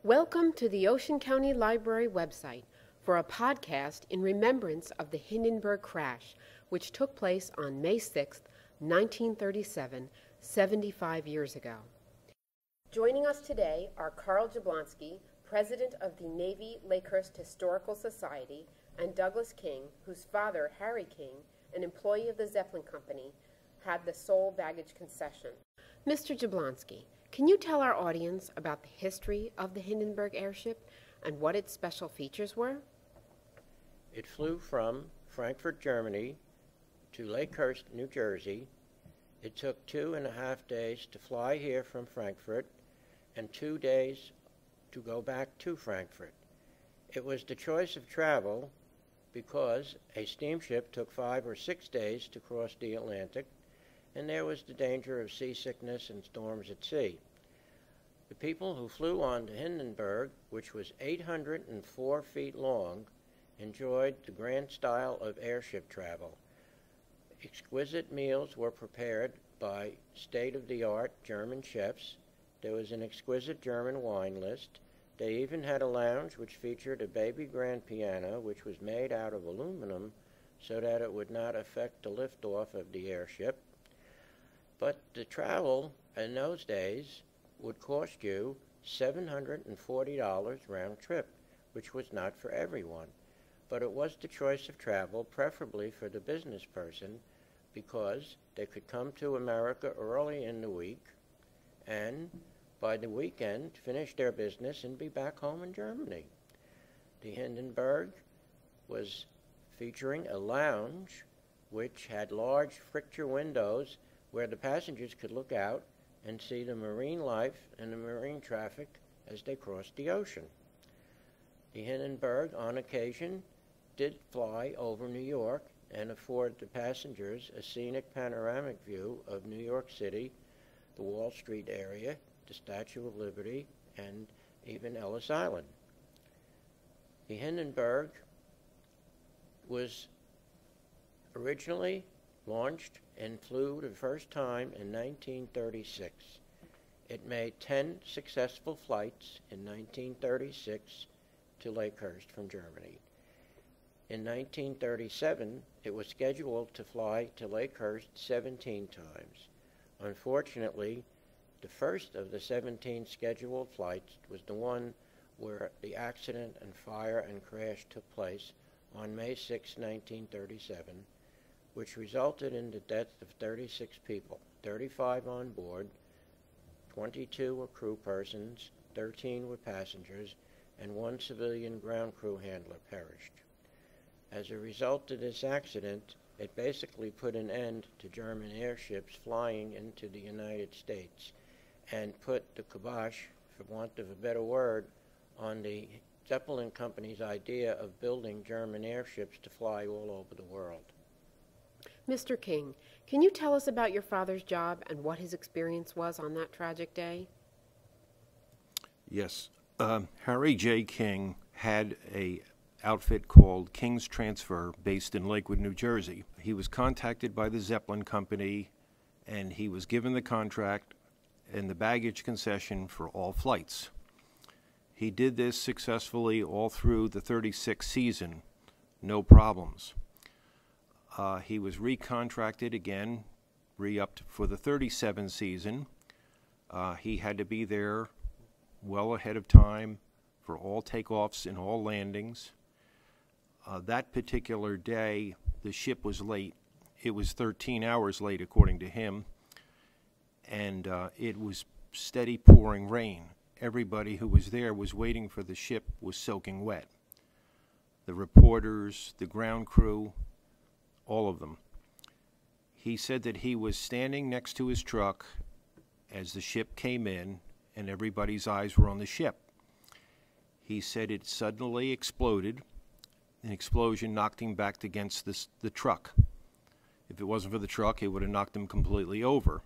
Welcome to the Ocean County Library website for a podcast in remembrance of the Hindenburg crash, which took place on May 6, 1937, 75 years ago. Joining us today are Carl Jablonski, President of the Navy Lakehurst Historical Society, and Douglas King, whose father, Harry King, an employee of the Zeppelin Company, had the sole baggage concession. Mr. Jablonski, can you tell our audience about the history of the Hindenburg airship and what its special features were? It flew from Frankfurt, Germany to Lakehurst, New Jersey. It took 2.5 days to fly here from Frankfurt and 2 days to go back to Frankfurt. It was the choice of travel because a steamship took 5 or 6 days to cross the Atlantic, and there was the danger of seasickness and storms at sea. The people who flew on the Hindenburg, which was 804 feet long, enjoyed the grand style of airship travel. Exquisite meals were prepared by state-of-the-art German chefs. There was an exquisite German wine list. They even had a lounge which featured a baby grand piano, which was made out of aluminum so that it would not affect the liftoff of the airship. But the travel in those days would cost you $740 round trip, which was not for everyone. But it was the choice of travel, preferably for the business person, because they could come to America early in the week and by the weekend finish their business and be back home in Germany. The Hindenburg was featuring a lounge which had large fricture windows where the passengers could look out and see the marine life and the marine traffic as they crossed the ocean. The Hindenburg, on occasion, did fly over New York and afford the passengers a scenic panoramic view of New York City, the Wall Street area, the Statue of Liberty, and even Ellis Island. The Hindenburg was originally launched and flew the first time in 1936. It made 10 successful flights in 1936 to Lakehurst from Germany. In 1937, it was scheduled to fly to Lakehurst 17 times. Unfortunately, the first of the 17 scheduled flights was the one where the accident and fire and crash took place on May 6, 1937, which resulted in the death of 36 people, 35 on board, 22 were crew persons, 13 were passengers, and 1 civilian ground crew handler perished. As a result of this accident, it basically put an end to German airships flying into the United States and put the kibosh, for want of a better word, on the Zeppelin Company's idea of building German airships to fly all over the world. Mr. King, can you tell us about your father's job and what his experience was on that tragic day? Yes. Harry J. King had a outfit called King's Transfer based in Lakewood, New Jersey. He was contacted by the Zeppelin Company, and he was given the contract and the baggage concession for all flights. He did this successfully all through the 36 season, no problems. He was recontracted again, re-upped for the 37 season. He had to be there well ahead of time for all takeoffs and all landings. That particular day, the ship was late. It was 13 hours late, according to him, and it was steady pouring rain. Everybody who was there was waiting for the ship was soaking wet. The reporters, the ground crew, all of them. He said that he was standing next to his truck as the ship came in and everybody's eyes were on the ship. He said it suddenly exploded. An explosion knocked him back against the truck. If it wasn't for the truck, it would have knocked him completely over.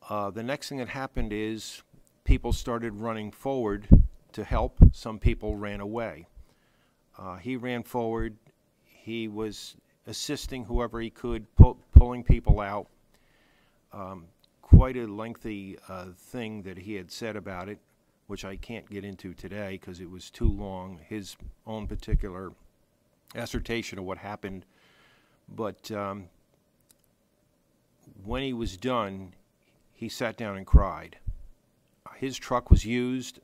The next thing that happened is people started running forward to help. Some people ran away. He ran forward. He was assisting whoever he could, pulling people out. Quite a lengthy thing that he had said about it. which I can't get into today because it was too long, his own particular assertion of what happened. But when he was done, he sat down and cried. His truck was used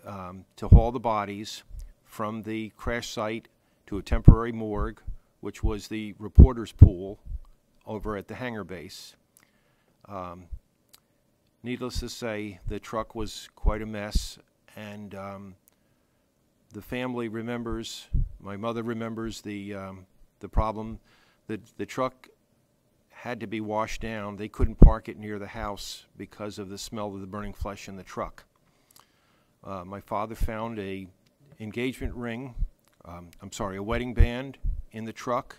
to haul the bodies from the crash site to a temporary morgue, which was the reporter's pool over at the hangar base. Needless to say, the truck was quite a mess, and the family remembers, my mother remembers the problem. The truck had to be washed down. They couldn't park it near the house because of the smell of the burning flesh in the truck. My father found a engagement ring, a wedding band in the truck.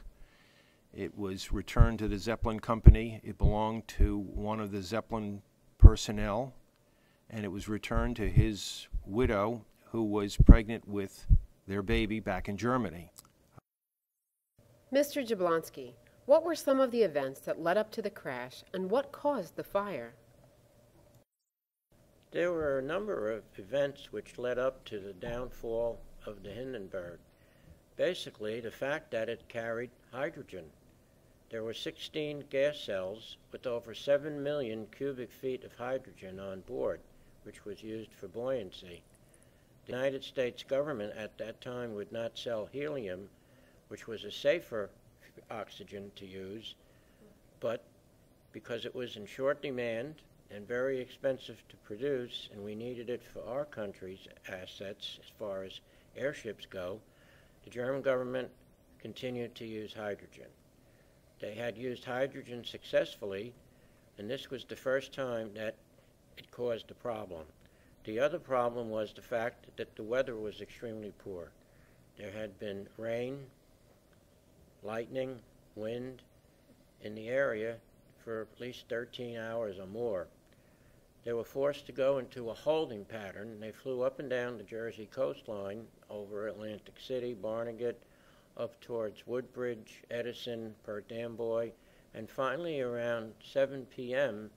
It was returned to the Zeppelin company. It belonged to one of the Zeppelin personnel, and it was returned to his widow, who was pregnant with their baby back in Germany. Mr. Jablonski, what were some of the events that led up to the crash, and what caused the fire? There were a number of events which led up to the downfall of the Hindenburg. Basically, the fact that it carried hydrogen. There were 16 gas cells with over 7 million cubic feet of hydrogen on board, which was used for buoyancy. The United States government at that time would not sell helium, which was a safer oxygen to use, but because it was in short demand and very expensive to produce, and we needed it for our country's assets as far as airships go, the German government continued to use hydrogen. They had used hydrogen successfully, and this was the first time that it caused a problem. The other problem was the fact that the weather was extremely poor. There had been rain, lightning, wind in the area for at least 13 hours or more. They were forced to go into a holding pattern. They flew up and down the Jersey coastline over Atlantic City, Barnegat, up towards Woodbridge, Edison, Perth Amboy, and finally around 7 p.m.,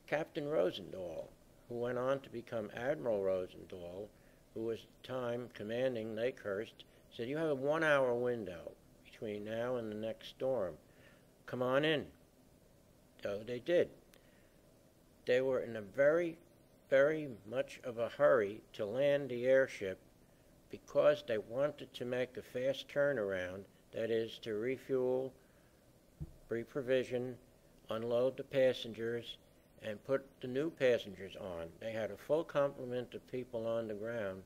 Captain Rosendahl, who went on to become Admiral Rosendahl, who was at the time commanding Lakehurst, said, "You have a 1-hour window between now and the next storm. Come on in." So they did. They were in a very, very much of a hurry to land the airship because they wanted to make a fast turnaround, that is, to refuel, reprovision, unload the passengers, and put the new passengers on. They had a full complement of people on the ground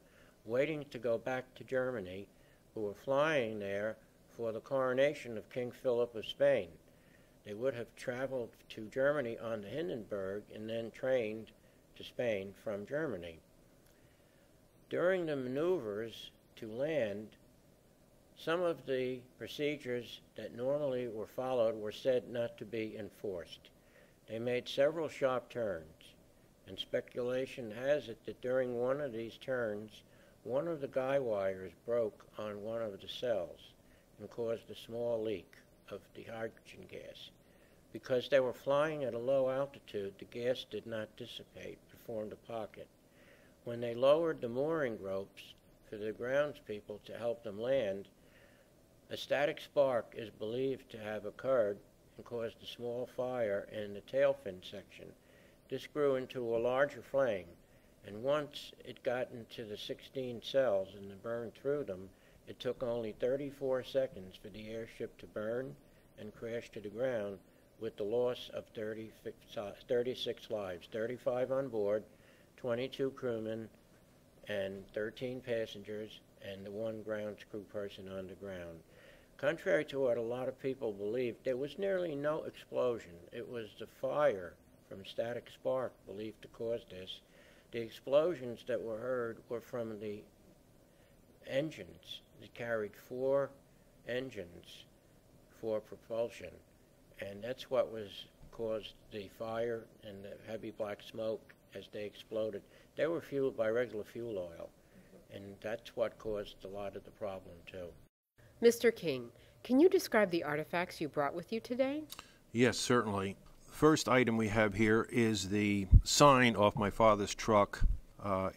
waiting to go back to Germany, who were flying there for the coronation of King Philip of Spain. They would have traveled to Germany on the Hindenburg and then trained to Spain from Germany. During the maneuvers to land, some of the procedures that normally were followed were said not to be enforced. They made several sharp turns, and speculation has it that during one of these turns, one of the guy wires broke on one of the cells and caused a small leak of the hydrogen gas. Because they were flying at a low altitude, the gas did not dissipate but formed a pocket. When they lowered the mooring ropes for the groundspeople to help them land, a static spark is believed to have occurred and caused a small fire in the tail fin section. This grew into a larger flame, and once it got into the 16 cells and burned through them, it took only 34 seconds for the airship to burn and crash to the ground, with the loss of 36 lives, 35 on board, 22 crewmen, and 13 passengers, and the one ground crew person on the ground. Contrary to what a lot of people believed, there was nearly no explosion. It was the fire from static spark believed to cause this. The explosions that were heard were from the engines. They carried 4 engines for propulsion, and that's what caused the fire and the heavy black smoke as they exploded. They were fueled by regular fuel oil, and that's what caused a lot of the problem too. Mr. King, can you describe the artifacts you brought with you today? Yes, certainly. The first item we have here is the sign off my father's truck.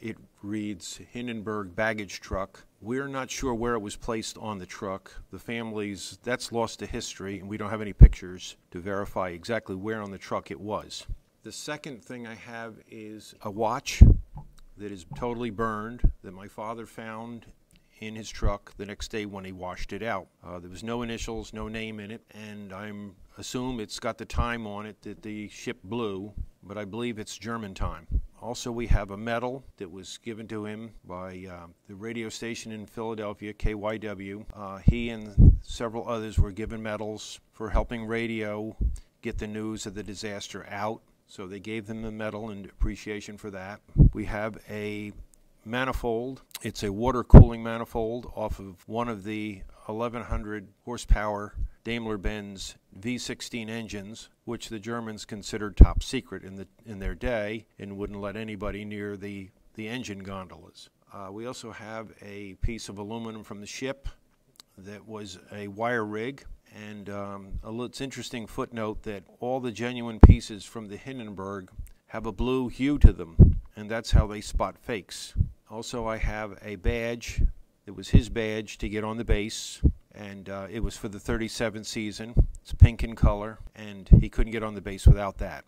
It reads Hindenburg baggage truck. We're not sure where it was placed on the truck. The families, that's lost to history, and we don't have any pictures to verify exactly where on the truck it was. The second thing I have is a watch that is totally burned that my father found in his truck the next day when he washed it out. There was no initials, no name in it, and I assume it's got the time on it that the ship blew, but I believe it's German time. Also, we have a medal that was given to him by the radio station in Philadelphia, KYW. He and several others were given medals for helping radio get the news of the disaster out, so they gave them the medal in appreciation for that. We have a manifold. It's a water cooling manifold off of one of the 1,100 horsepower Daimler-Benz V16 engines, which the Germans considered top secret in their day and wouldn't let anybody near the engine gondolas. We also have a piece of aluminum from the ship that was a wire rig, and it's interesting footnote that all the genuine pieces from the Hindenburg have a blue hue to them, and that's how they spot fakes. Also, I have a badge. It was his badge to get on the base, and it was for the 37th season. It's pink in color, and he couldn't get on the base without that.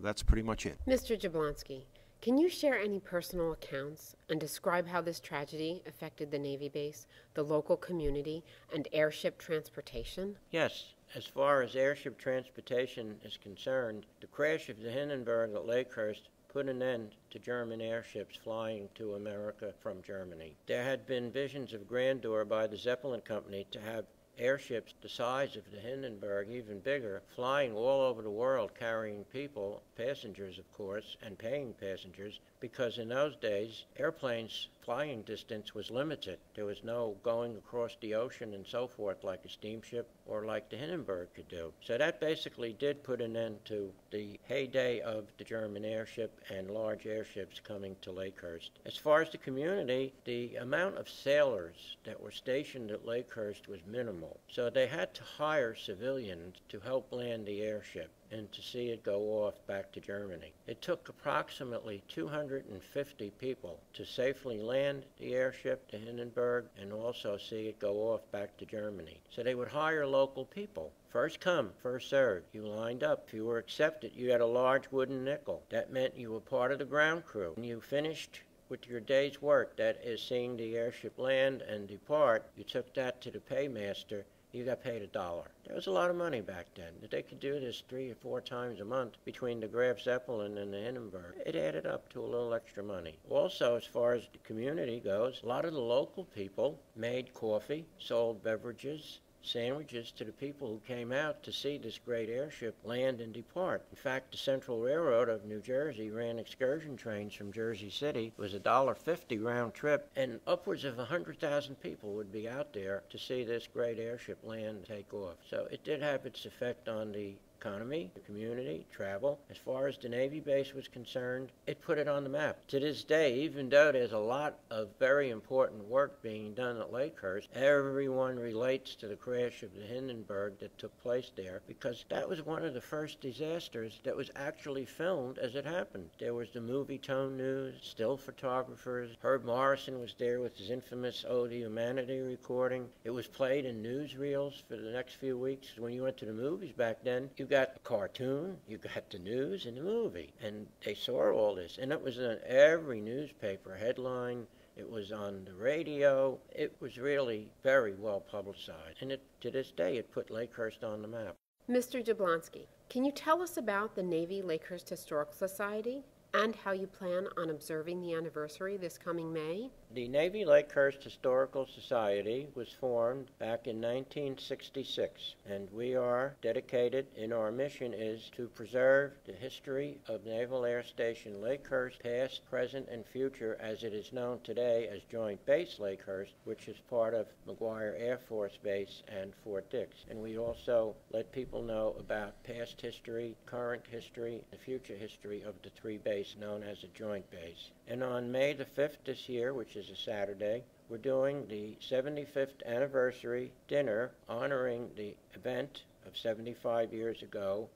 That's pretty much it. Mr. Jablonski, can you share any personal accounts and describe how this tragedy affected the Navy base, the local community, and airship transportation? Yes. As far as airship transportation is concerned, the crash of the Hindenburg at Lakehurst put an end to German airships flying to America from Germany. There had been visions of grandeur by the Zeppelin Company to have airships the size of the Hindenburg, even bigger, flying all over the world, carrying people, passengers of course, and paying passengers, because in those days airplanes flying distance was limited. There was no going across the ocean and so forth like a steamship or like the Hindenburg could do. So that basically did put an end to the heyday of the German airship and large airships coming to Lakehurst. As far as the community, the amount of sailors that were stationed at Lakehurst was minimal. So they had to hire civilians to help land the airship and to see it go off back to Germany. It took approximately 250 people to safely land the airship to Hindenburg and also see it go off back to Germany. So they would hire local people. First come, first served. You lined up. If you were accepted, you had a large wooden nickel. That meant you were part of the ground crew. When you finished with your day's work, that is seeing the airship land and depart, you took that to the paymaster. You got paid $1. There was a lot of money back then. They could do this 3 or 4 times a month between the Graf Zeppelin and the Hindenburg. It added up to a little extra money. Also, as far as the community goes, a lot of the local people made coffee, sold beverages, sandwiches to the people who came out to see this great airship land and depart. In fact, the Central Railroad of New Jersey ran excursion trains from Jersey City. It was $1.50 round trip, and upwards of 100,000 people would be out there to see this great airship land and take off. So it did have its effect on the economy, the community, travel. As far as the Navy base was concerned, it put it on the map. To this day, even though there's a lot of very important work being done at Lakehurst, everyone relates to the crash of the Hindenburg that took place there, because that was one of the first disasters that was actually filmed as it happened. There was the movie Tone News, still photographers. Herb Morrison was there with his infamous Ode to Humanity recording. It was played in newsreels for the next few weeks. When you went to the movies back then, you got a cartoon, you got the news, and the movie. And they saw all this. And it was in every newspaper headline. It was on the radio. It was really very well publicized. And to this day, it put Lakehurst on the map. Mr. Jablonski, can you tell us about the Navy Lakehurst Historical Society and how you plan on observing the anniversary this coming May? The Navy Lakehurst Historical Society was formed back in 1966, and we are dedicated, and our mission is to preserve the history of Naval Air Station Lakehurst, past, present, and future, as it is known today as Joint Base Lakehurst, which is part of McGuire Air Force Base and Fort Dix. And we also let people know about past history, current history, and future history of the 3 bases known as a Joint Base. And on May the 5th this year, which is a Saturday, we're doing the 75th anniversary dinner honoring the event of 75 years ago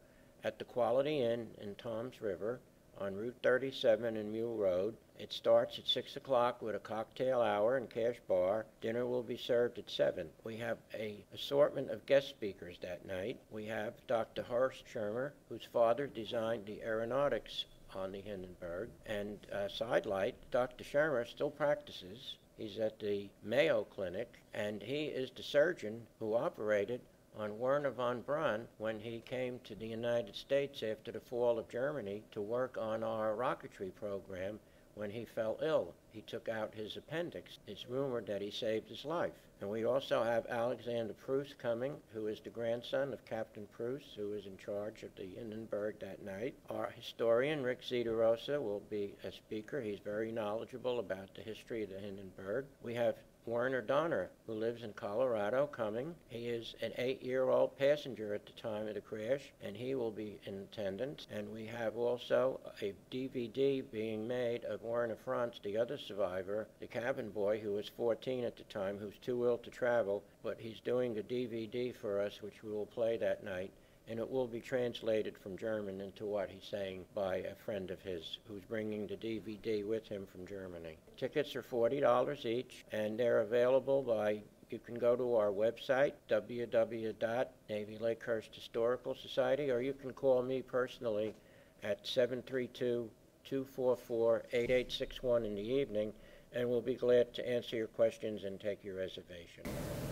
at the Quality Inn in Toms River, on Route 37 and Mule Road. It starts at 6 o'clock with a cocktail hour and cash bar. Dinner will be served at 7. We have an assortment of guest speakers that night. We have Dr. Horst Schirmer, whose father designed the aeronautics on the Hindenburg. And sidelight, Dr. Schirmer still practices. He's at the Mayo Clinic, and he is the surgeon who operated on Werner von Braun when he came to the United States after the fall of Germany to work on our rocketry program. When he fell ill, he took out his appendix. It's rumored that he saved his life. And we also have Alexander Preuss coming, who is the grandson of Captain Preuss, who is in charge of the Hindenburg that night. Our historian, Rick Zitarosa, will be a speaker. He's very knowledgeable about the history of the Hindenburg. We have Werner Donner, who lives in Colorado, coming. He is an 8-year-old passenger at the time of the crash, and he will be in attendance. And we have also a DVD being made of Werner Franz, the other survivor, the cabin boy who was 14 at the time, who's too ill to travel, but he's doing a DVD for us, which we will play that night. And it will be translated from German into what he's saying by a friend of his who's bringing the DVD with him from Germany. Tickets are $40 each, and they're available by, you can go to our website, www.Navy Lakehurst Historical Society, or you can call me personally at 732-244-8861 in the evening, and we'll be glad to answer your questions and take your reservation.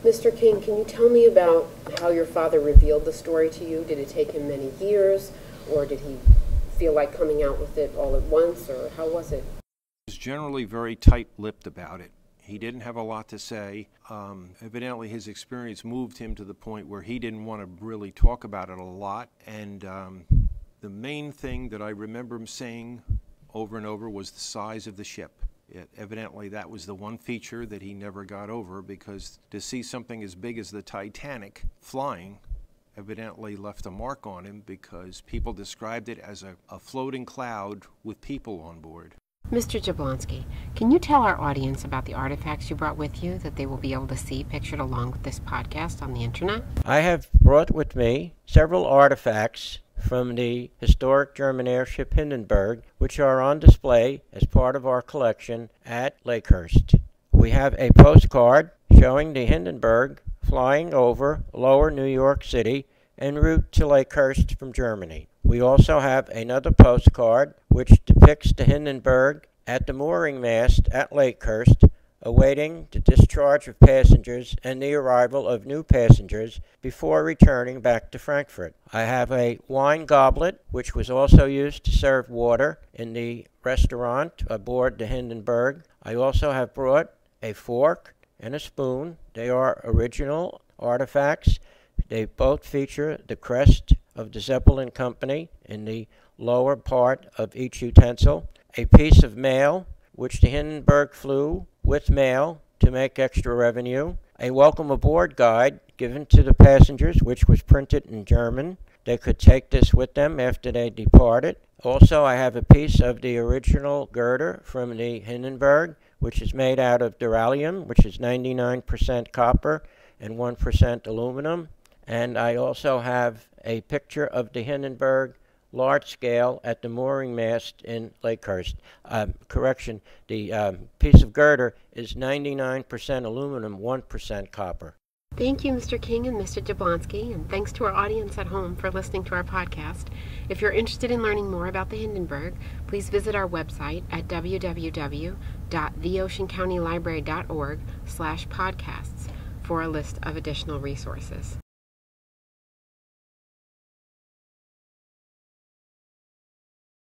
Mr. King, can you tell me about how your father revealed the story to you? Did it take him many years, or did he feel like coming out with it all at once, or how was it? He was generally very tight-lipped about it. He didn't have a lot to say. Evidently, his experience moved him to the point where he didn't want to really talk about it a lot. And the main thing that I remember him saying over and over was the size of the ship. Evidently, that was the one feature that he never got over, because to see something as big as the Titanic flying evidently left a mark on him, because people described it as a floating cloud with people on board. Mr. Jablonski, can you tell our audience about the artifacts you brought with you that they will be able to see pictured along with this podcast on the internet? I have brought with me several artifacts from the historic German airship Hindenburg, which are on display as part of our collection at Lakehurst. We have a postcard showing the Hindenburg flying over lower New York City en route to Lakehurst from Germany. We also have another postcard which depicts the Hindenburg at the mooring mast at Lakehurst, awaiting the discharge of passengers and the arrival of new passengers before returning back to Frankfurt. I have a wine goblet, which was also used to serve water in the restaurant aboard the Hindenburg. I also have brought a fork and a spoon. They are original artifacts. They both feature the crest of the Zeppelin Company in the lower part of each utensil. A piece of mail, which the Hindenburg flew with mail to make extra revenue. A welcome aboard guide given to the passengers, which was printed in German. They could take this with them after they departed. Also, I have a piece of the original girder from the Hindenburg, which is made out of duralium, which is 99% copper and 1% aluminum. And I also have a picture of the Hindenburg large scale at the mooring mast in Lakehurst. The piece of girder is 99% aluminum, 1% copper. Thank you, Mr. King and Mr. Jablonski, and thanks to our audience at home for listening to our podcast. If you're interested in learning more about the Hindenburg, please visit our website at www.theoceancountylibrary.org/podcasts for a list of additional resources.